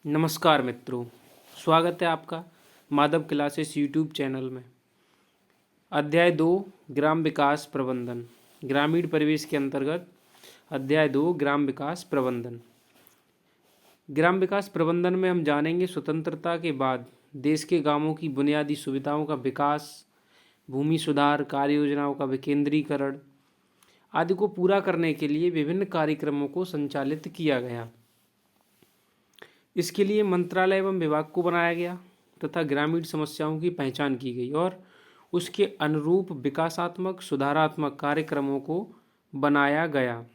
नमस्कार मित्रों, स्वागत है आपका माधव क्लासेस यूट्यूब चैनल में। अध्याय 2 ग्राम विकास प्रबंधन, ग्रामीण परिवेश के अंतर्गत अध्याय 2 ग्राम विकास प्रबंधन। ग्राम विकास प्रबंधन में हम जानेंगे स्वतंत्रता के बाद देश के गांवों की बुनियादी सुविधाओं का विकास, भूमि सुधार, कार्य योजनाओं का विकेंद्रीकरण आदि को पूरा करने के लिए विभिन्न कार्यक्रमों को संचालित किया गया। इसके लिए मंत्रालय एवं विभाग को बनाया गया तथा ग्रामीण समस्याओं की पहचान की गई और उसके अनुरूप विकासात्मक सुधारात्मक कार्यक्रमों को बनाया गया।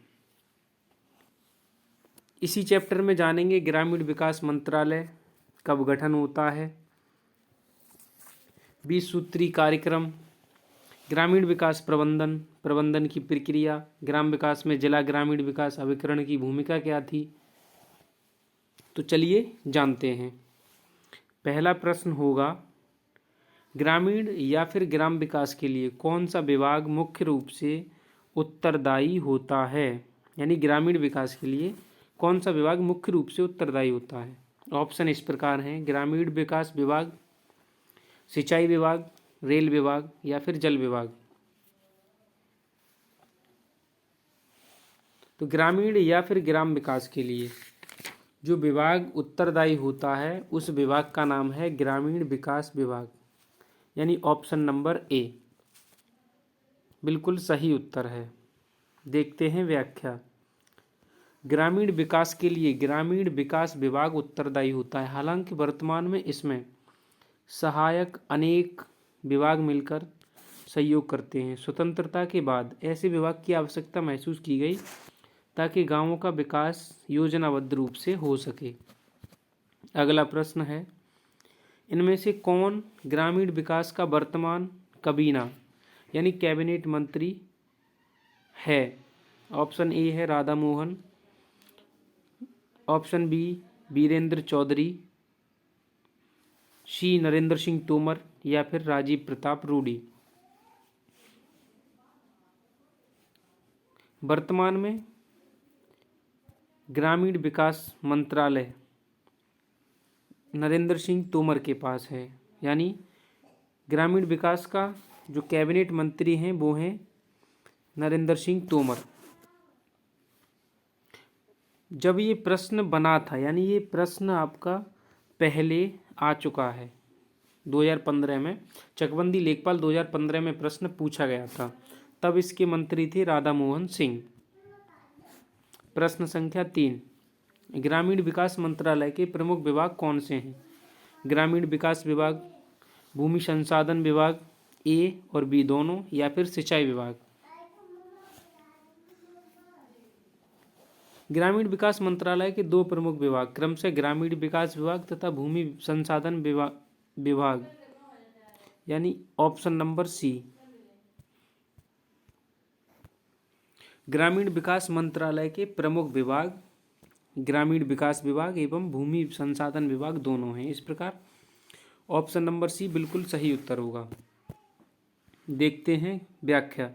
इसी चैप्टर में जानेंगे ग्रामीण विकास मंत्रालय कब गठन होता है, 20 सूत्री कार्यक्रम, ग्रामीण विकास प्रबंधन, प्रबंधन की प्रक्रिया, ग्राम विकास में जिला ग्रामीण विकास अभिकरण की भूमिका क्या थी। तो चलिए जानते हैं। पहला प्रश्न होगा, ग्रामीण या फिर ग्राम विकास के लिए कौन सा विभाग मुख्य रूप से उत्तरदायी होता है, यानी ग्रामीण विकास के लिए कौन सा विभाग मुख्य रूप से उत्तरदायी होता है। ऑप्शन इस प्रकार हैं, ग्रामीण विकास विभाग, सिंचाई विभाग, रेल विभाग या फिर जल विभाग। तो ग्रामीण या फिर ग्राम विकास के लिए जो विभाग उत्तरदायी होता है उस विभाग का नाम है ग्रामीण विकास विभाग, यानी ऑप्शन नंबर ए बिल्कुल सही उत्तर है। देखते हैं व्याख्या। ग्रामीण विकास के लिए ग्रामीण विकास विभाग उत्तरदायी होता है। हालांकि वर्तमान में इसमें सहायक अनेक विभाग मिलकर सहयोग करते हैं। स्वतंत्रता के बाद ऐसे विभाग की आवश्यकता महसूस की गई ताकि गांवों का विकास योजनाबद्ध रूप से हो सके। अगला प्रश्न है, इनमें से कौन ग्रामीण विकास का वर्तमान कबीना यानी कैबिनेट मंत्री है। ऑप्शन ए है राधा मोहन, ऑप्शन बी वीरेंद्र चौधरी, सी नरेंद्र सिंह तोमर या फिर राजीव प्रताप रूडी। वर्तमान में ग्रामीण विकास मंत्रालय नरेंद्र सिंह तोमर के पास है, यानी ग्रामीण विकास का जो कैबिनेट मंत्री हैं वो हैं नरेंद्र सिंह तोमर। जब ये प्रश्न बना था, यानी ये प्रश्न आपका पहले आ चुका है 2015 में, चकबंदी लेखपाल 2015 में प्रश्न पूछा गया था, तब इसके मंत्री थे राधा मोहन सिंह। प्रश्न संख्या 3, ग्रामीण विकास मंत्रालय के प्रमुख विभाग कौन से हैं। ग्रामीण विकास विभाग, भूमि संसाधन विभाग ए और बी दोनों, या फिर सिंचाई विभाग। ग्रामीण विकास मंत्रालय के दो प्रमुख विभाग क्रमशः ग्रामीण विकास विभाग तथा भूमि संसाधन विभाग, यानी ऑप्शन नंबर सी। ग्रामीण विकास मंत्रालय के प्रमुख विभाग ग्रामीण विकास विभाग एवं भूमि संसाधन विभाग दोनों हैं। इस प्रकार ऑप्शन नंबर सी बिल्कुल सही उत्तर होगा। देखते हैं व्याख्या।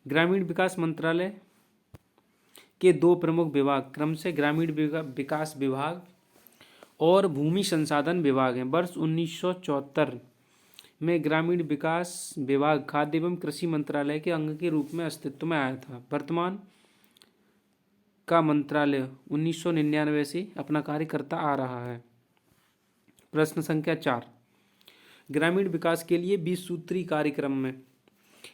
ग्रामीण विकास मंत्रालय के दो प्रमुख विभाग क्रमशः ग्रामीण विकास विभाग और भूमि संसाधन विभाग हैं। वर्ष 1974 में ग्रामीण विकास विभाग खाद्य एवं कृषि मंत्रालय के अंग के रूप में अस्तित्व में आया था। वर्तमान का मंत्रालय 1999 से अपना कार्य करता आ रहा है। प्रश्न संख्या 4, ग्रामीण विकास के लिए 20 सूत्री कार्यक्रम में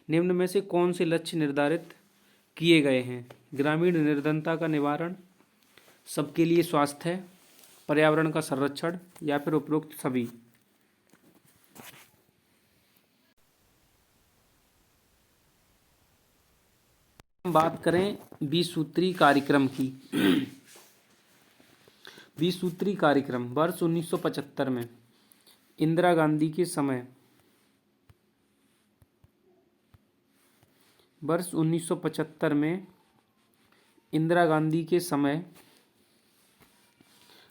निम्न में से कौन से लक्ष्य निर्धारित किए गए हैं। ग्रामीण निर्धनता का निवारण, सबके लिए स्वास्थ्य, पर्यावरण का संरक्षण या फिर उपरोक्त सभी। बात करें 20 सूत्री कार्यक्रम की। 20 सूत्री कार्यक्रम वर्ष 1975 में इंदिरा गांधी के समय, वर्ष 1975 में इंदिरा गांधी के समय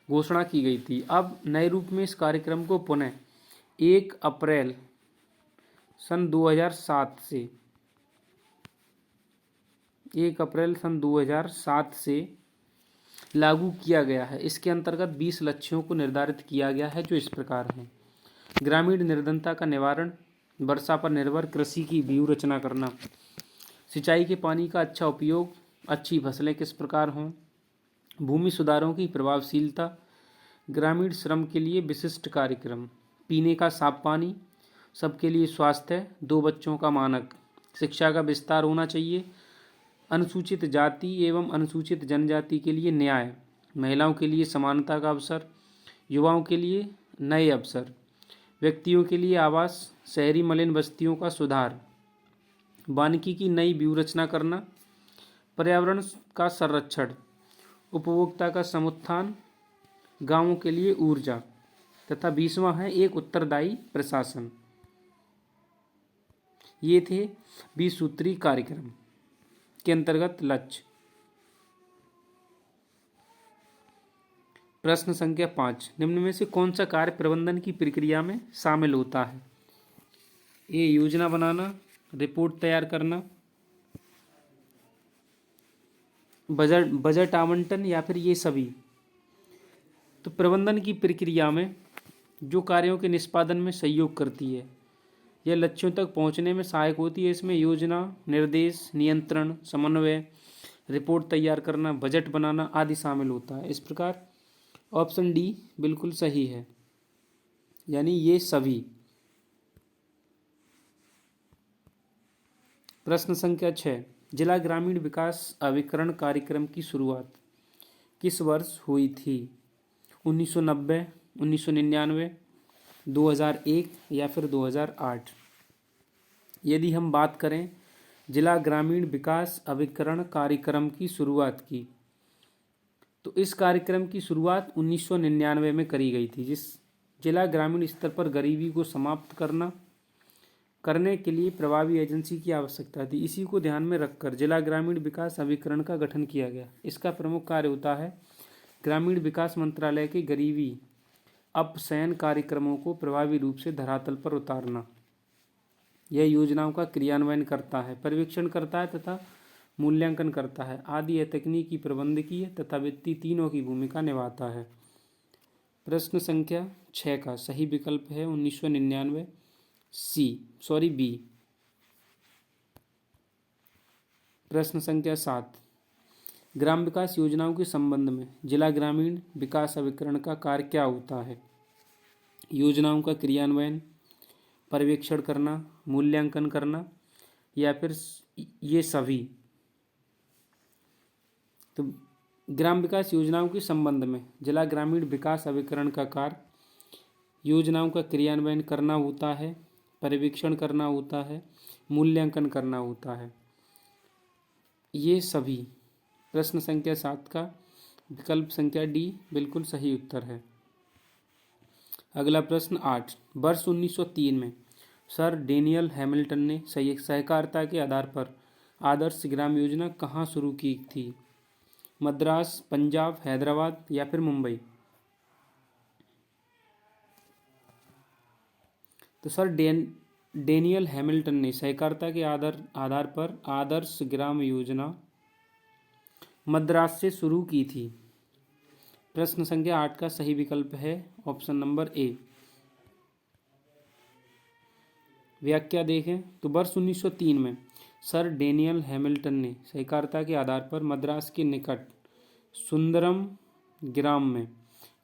घोषणा की गई थी। अब नए रूप में इस कार्यक्रम को पुनः 1 अप्रैल सन 2007 से 1 अप्रैल सन 2007 से लागू किया गया है। इसके अंतर्गत 20 लक्ष्यों को निर्धारित किया गया है जो इस प्रकार हैं। ग्रामीण निर्धनता का निवारण, वर्षा पर निर्भर कृषि की व्यूह रचना करना, सिंचाई के पानी का अच्छा उपयोग, अच्छी फसलें किस प्रकार हों, भूमि सुधारों की प्रभावशीलता, ग्रामीण श्रम के लिए विशिष्ट कार्यक्रम, पीने का साफ पानी, सबके लिए स्वास्थ्य, 2 बच्चों का मानक, शिक्षा का विस्तार होना चाहिए, अनुसूचित जाति एवं अनुसूचित जनजाति के लिए न्याय, महिलाओं के लिए समानता का अवसर, युवाओं के लिए नए अवसर, व्यक्तियों के लिए आवास, शहरी मलिन बस्तियों का सुधार, वानिकी की नई व्यूह रचना करना, पर्यावरण का संरक्षण, उपभोक्ता का समुत्थान, गांवों के लिए ऊर्जा, तथा 20वां है एक उत्तरदायी प्रशासन। ये थे 20 सूत्री कार्यक्रम के अंतर्गत लक्ष्य। प्रश्न संख्या 5, निम्न में से कौन सा कार्य प्रबंधन की प्रक्रिया में शामिल होता है? ए योजना बनाना, रिपोर्ट तैयार करना, बजट आवंटन, या फिर ये सभी। तो प्रबंधन की प्रक्रिया में जो कार्यों के निष्पादन में सहयोग करती है या लक्ष्यों तक पहुंचने में सहायक होती है, इसमें योजना, निर्देश, नियंत्रण, समन्वय, रिपोर्ट तैयार करना, बजट बनाना आदि शामिल होता है। इस प्रकार ऑप्शन डी बिल्कुल सही है, यानी ये सभी। प्रश्न संख्या 6, जिला ग्रामीण विकास अभिकरण कार्यक्रम की शुरुआत किस वर्ष हुई थी? 1990, 1999, 2001 या फिर 2008? यदि हम बात करें जिला ग्रामीण विकास अभिकरण कार्यक्रम की शुरुआत की, तो इस कार्यक्रम की शुरुआत 1999 में करी गई थी, जिस जिला ग्रामीण स्तर पर गरीबी को समाप्त करने के लिए प्रभावी एजेंसी की आवश्यकता थी। इसी को ध्यान में रखकर जिला ग्रामीण विकास अभिकरण का गठन किया गया। इसका प्रमुख कार्य होता है ग्रामीण विकास मंत्रालय के गरीबी अपशयन कार्यक्रमों को प्रभावी रूप से धरातल पर उतारना। यह योजनाओं का क्रियान्वयन करता है, पर्यवेक्षण करता है तथा मूल्यांकन करता है आदि। यह तकनीकी, प्रबंधकीय तथा वित्तीय तीनों की भूमिका निभाता है। प्रश्न संख्या 6 का सही विकल्प है 1999 बी। प्रश्न संख्या 7, ग्राम विकास योजनाओं के संबंध में जिला ग्रामीण विकास अभिकरण का कार्य क्या होता है? योजनाओं का क्रियान्वयन, पर्यवेक्षण करना, मूल्यांकन करना, या फिर ये सभी। तो ग्राम विकास योजनाओं के संबंध में जिला ग्रामीण विकास अभिकरण का कार्य योजनाओं का क्रियान्वयन करना होता है, पर्यवेक्षण करना होता है, मूल्यांकन करना होता है, ये सभी। प्रश्न संख्या 7 का विकल्प संख्या डी बिल्कुल सही उत्तर है। अगला प्रश्न 8, वर्ष 1903 में सर डेनियल हैमिल्टन ने सहकारिता के आधार पर आदर्श ग्राम योजना कहाँ शुरू की थी? मद्रास, पंजाब, हैदराबाद या फिर मुंबई? तो सर डेनियल हैमिल्टन ने सहकारिता के आधार पर आदर्श ग्राम योजना मद्रास से शुरू की थी। प्रश्न संख्या 8 का सही विकल्प है ऑप्शन नंबर ए। व्याख्या देखें तो वर्ष 1903 में सर डेनियल हैमिल्टन ने सहकारिता के आधार पर मद्रास के निकट सुंदरम ग्राम में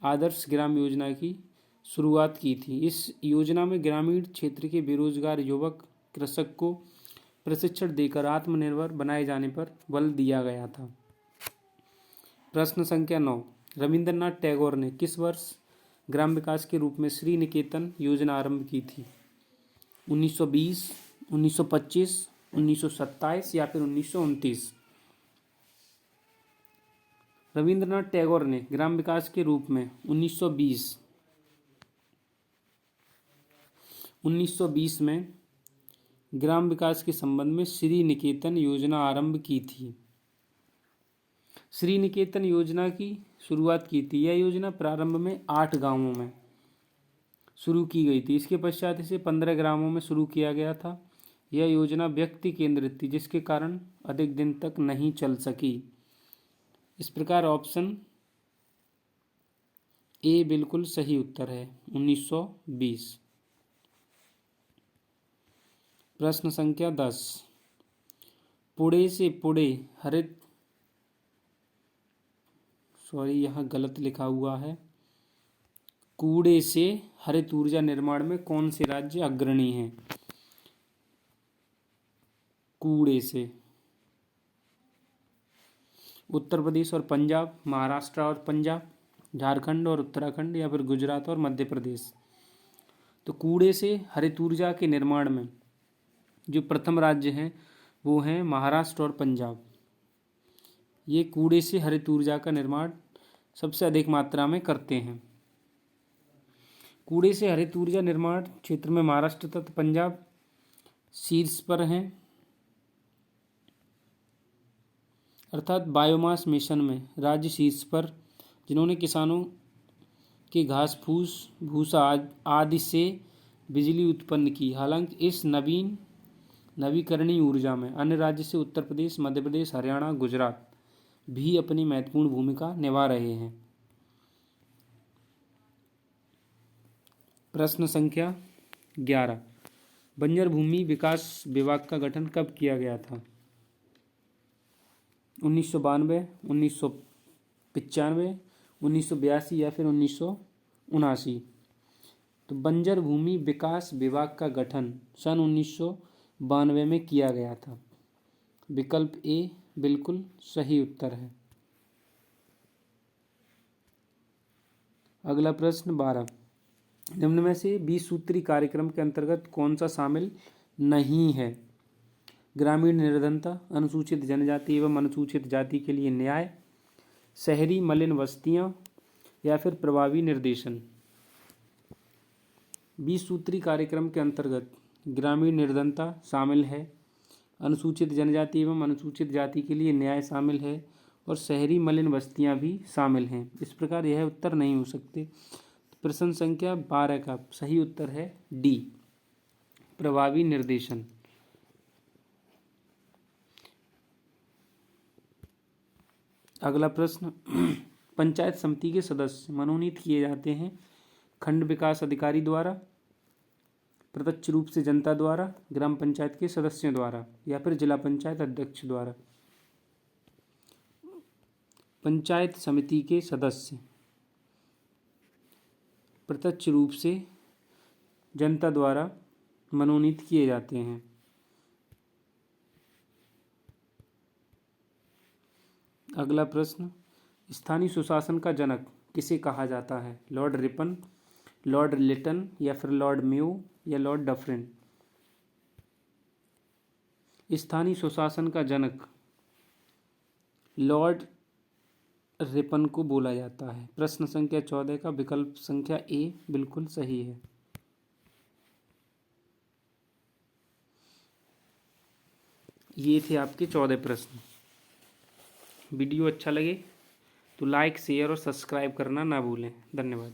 आदर्श ग्राम योजना की शुरुआत की थी। इस योजना में ग्रामीण क्षेत्र के बेरोजगार युवक कृषक को प्रशिक्षण देकर आत्मनिर्भर बनाए जाने पर बल दिया गया था। प्रश्न संख्या 9, रविंद्रनाथ टैगोर ने किस वर्ष ग्राम विकास के रूप में श्री निकेतन योजना आरंभ की थी? 1920, 1925, 1927 या फिर 1929? रविंद्रनाथ टैगोर ने ग्राम विकास के रूप में 1920 में ग्राम विकास के संबंध में श्री निकेतन योजना आरंभ की थी। श्री निकेतन योजना की शुरुआत की थी। यह योजना प्रारंभ में 8 गांवों में शुरू की गई थी। इसके पश्चात इसे 15 ग्रामों में शुरू किया गया था। यह योजना व्यक्ति केंद्रित थी, जिसके कारण अधिक दिन तक नहीं चल सकी। इस प्रकार ऑप्शन ए बिल्कुल सही उत्तर है, 1920। प्रश्न संख्या 10, पुणे से पुणे हरित, सॉरी यहाँ गलत लिखा हुआ है, कूड़े से हरित ऊर्जा निर्माण में कौन से राज्य अग्रणी हैं? कूड़े से उत्तर प्रदेश और पंजाब, महाराष्ट्र और पंजाब, झारखंड और उत्तराखंड, या फिर गुजरात और मध्य प्रदेश। तो कूड़े से हरित ऊर्जा के निर्माण में जो प्रथम राज्य हैं वो हैं महाराष्ट्र और पंजाब। ये कूड़े से हरित ऊर्जा का निर्माण सबसे अधिक मात्रा में करते हैं। कूड़े से हरित ऊर्जा निर्माण क्षेत्र में महाराष्ट्र तथा पंजाब शीर्ष पर हैं, अर्थात बायोमास मिशन में राज्य शीर्ष पर, जिन्होंने किसानों के घास फूस भूसा आदि से बिजली उत्पन्न की। हालांकि इस नवीकरणीय ऊर्जा में अन्य राज्य से उत्तर प्रदेश, मध्य प्रदेश, हरियाणा, गुजरात भी अपनी महत्वपूर्ण भूमिका निभा रहे हैं। प्रश्न संख्या 11, बंजर भूमि विकास विभाग का गठन कब किया गया था? 1992, 1995, 1982 या फिर 1979। तो बंजर भूमि विकास विभाग का गठन सन 1992 में किया गया था। विकल्प ए बिल्कुल सही उत्तर है। अगला प्रश्न 12, निम्न में से 20 सूत्री कार्यक्रम के अंतर्गत कौन सा शामिल नहीं है? ग्रामीण निर्धनता, अनुसूचित जनजाति एवं अनुसूचित जाति के लिए न्याय, शहरी मलिन बस्तियां, या फिर प्रभावी निर्देशन। 20 सूत्री कार्यक्रम के अंतर्गत ग्रामीण निर्धनता शामिल है, अनुसूचित जनजाति एवं अनुसूचित जाति के लिए न्याय शामिल है, और शहरी मलिन बस्तियां भी शामिल हैं। इस प्रकार यह उत्तर नहीं हो सकते। प्रश्न संख्या 12 का सही उत्तर है डी, प्रभावी निर्देशन। अगला प्रश्न, पंचायत समिति के सदस्य मनोनीत किए जाते हैं खंड विकास अधिकारी द्वारा, प्रत्यक्ष रूप से जनता द्वारा, ग्राम पंचायत के सदस्यों द्वारा, या फिर जिला पंचायत अध्यक्ष द्वारा। पंचायत समिति के सदस्य प्रत्यक्ष रूप से जनता द्वारा मनोनीत किए जाते हैं। अगला प्रश्न, स्थानीय सुशासन का जनक किसे कहा जाता है? लॉर्ड रिपन, लॉर्ड लिटन, या फिर लॉर्ड मेयो, या लॉर्ड डफरिन। स्थानीय सुशासन का जनक लॉर्ड रिपन को बोला जाता है। प्रश्न संख्या 14 का विकल्प संख्या ए बिल्कुल सही है। ये थे आपके 14 प्रश्न। वीडियो अच्छा लगे तो लाइक, शेयर और सब्सक्राइब करना ना भूलें। धन्यवाद।